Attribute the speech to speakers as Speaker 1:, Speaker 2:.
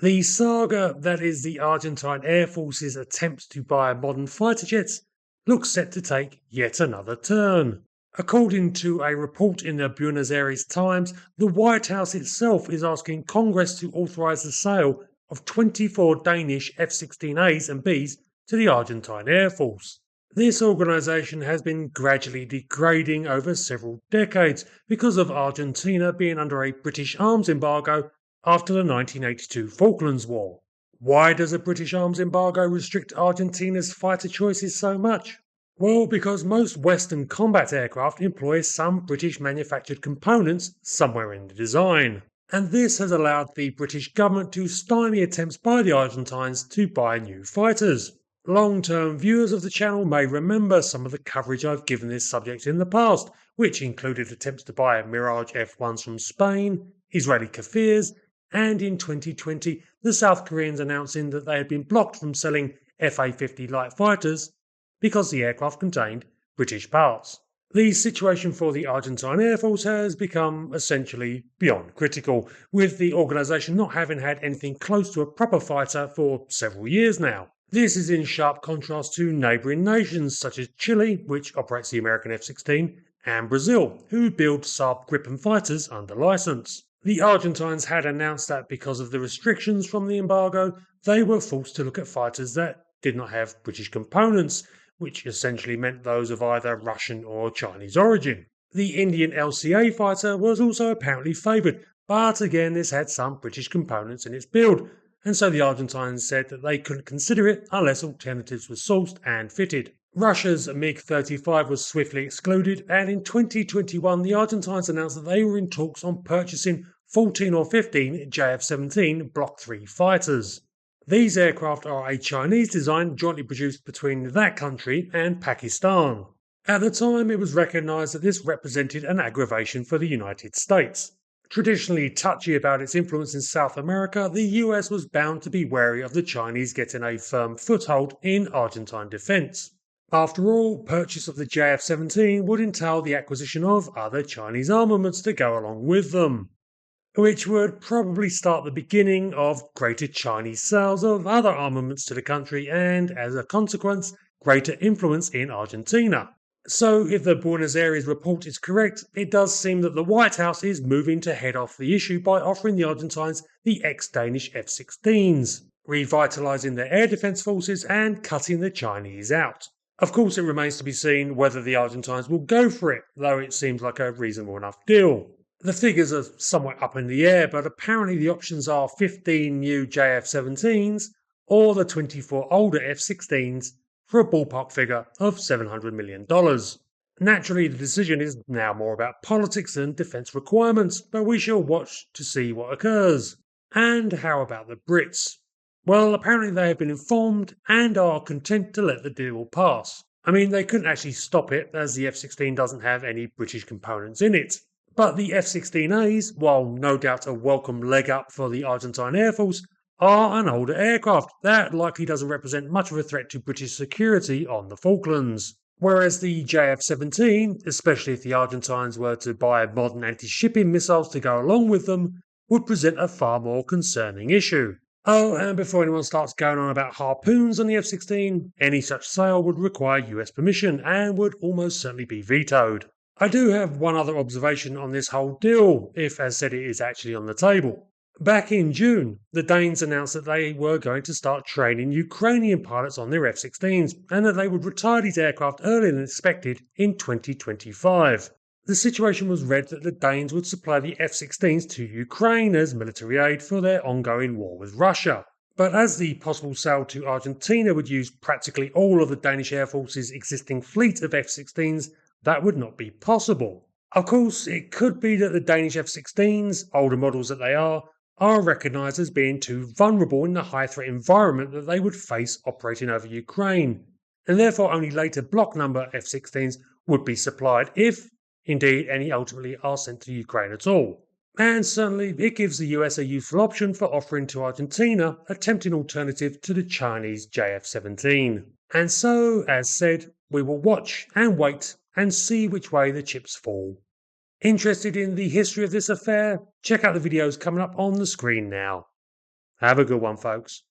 Speaker 1: The saga that is the Argentine Air Force's attempts to buy modern fighter jets looks set to take yet another turn. According to a report in the Buenos Aires Times, the White House itself is asking Congress to authorise the sale of 24 Danish F-16As and Bs to the Argentine Air Force. This organisation has been gradually degrading over several decades because of Argentina being under a British arms embargo after the 1982 Falklands War. Why does a British arms embargo restrict Argentina's fighter choices so much? Well, because most Western combat aircraft employ some British manufactured components somewhere in the design. And this has allowed the British government to stymie attempts by the Argentines to buy new fighters. Long-term viewers of the channel may remember some of the coverage I've given this subject in the past, which included attempts to buy Mirage F1s from Spain, Israeli Kafirs, and in 2020 the South Koreans announcing that they had been blocked from selling Fa-50 light fighters because the aircraft contained British parts. The situation for the Argentine Air Force has become essentially beyond critical, with the organisation not having had anything close to a proper fighter for several years now. This is in sharp contrast to neighbouring nations such as Chile, which operates the American F-16, and Brazil, who build Saab Gripen fighters under licence. The Argentines had announced that because of the restrictions from the embargo, they were forced to look at fighters that did not have British components, which essentially meant those of either Russian or Chinese origin. The Indian LCA fighter was also apparently favoured, but again this had some British components in its build, and so the Argentines said that they couldn't consider it unless alternatives were sourced and fitted. Russia's MiG-35 was swiftly excluded, and in 2021 the Argentines announced that they were in talks on purchasing 14 or 15 JF-17 Block 3 fighters. These aircraft are a Chinese design jointly produced between that country and Pakistan. At the time, it was recognised that this represented an aggravation for the United States. Traditionally touchy about its influence in South America, the US was bound to be wary of the Chinese getting a firm foothold in Argentine defence. After all, purchase of the JF-17 would entail the acquisition of other Chinese armaments to go along with them, which would probably start the beginning of greater Chinese sales of other armaments to the country and, as a consequence, greater influence in Argentina. So, if the Buenos Aires report is correct, it does seem that the White House is moving to head off the issue by offering the Argentines the ex-Danish F-16s, revitalising their air defence forces and cutting the Chinese out. Of course, it remains to be seen whether the Argentines will go for it, though it seems like a reasonable enough deal. The figures are somewhat up in the air, but apparently the options are 15 new JF-17s or the 24 older F-16s for a ballpark figure of $700 million. Naturally, the decision is now more about politics than defence requirements, but we shall watch to see what occurs. And how about the Brits? Well, apparently they have been informed and are content to let the deal pass. I mean, they couldn't actually stop it, as the F-16 doesn't have any British components in it. But the F-16As, while no doubt a welcome leg up for the Argentine Air Force, are an older aircraft that likely doesn't represent much of a threat to British security on the Falklands. Whereas the JF-17, especially if the Argentines were to buy modern anti-shipping missiles to go along with them, would present a far more concerning issue. Oh, and before anyone starts going on about harpoons on the F-16, any such sale would require US permission and would almost certainly be vetoed. I do have one other observation on this whole deal, if as said it is actually on the table. Back in June, the Danes announced that they were going to start training Ukrainian pilots on their F-16s and that they would retire these aircraft earlier than expected in 2025. The situation was read that the Danes would supply the F-16s to Ukraine as military aid for their ongoing war with Russia. But as the possible sale to Argentina would use practically all of the Danish Air Force's existing fleet of F-16s, that would not be possible. Of course, it could be that the Danish F-16s, older models that they are recognised as being too vulnerable in the high-threat environment that they would face operating over Ukraine, and therefore only later block number F-16s would be supplied if, indeed, any ultimately are sent to Ukraine at all. And certainly it gives the US a useful option for offering to Argentina a tempting alternative to the Chinese JF-17. And so, as said, we will watch and wait and see which way the chips fall. Interested in the history of this affair? Check out the videos coming up on the screen now. Have a good one, folks.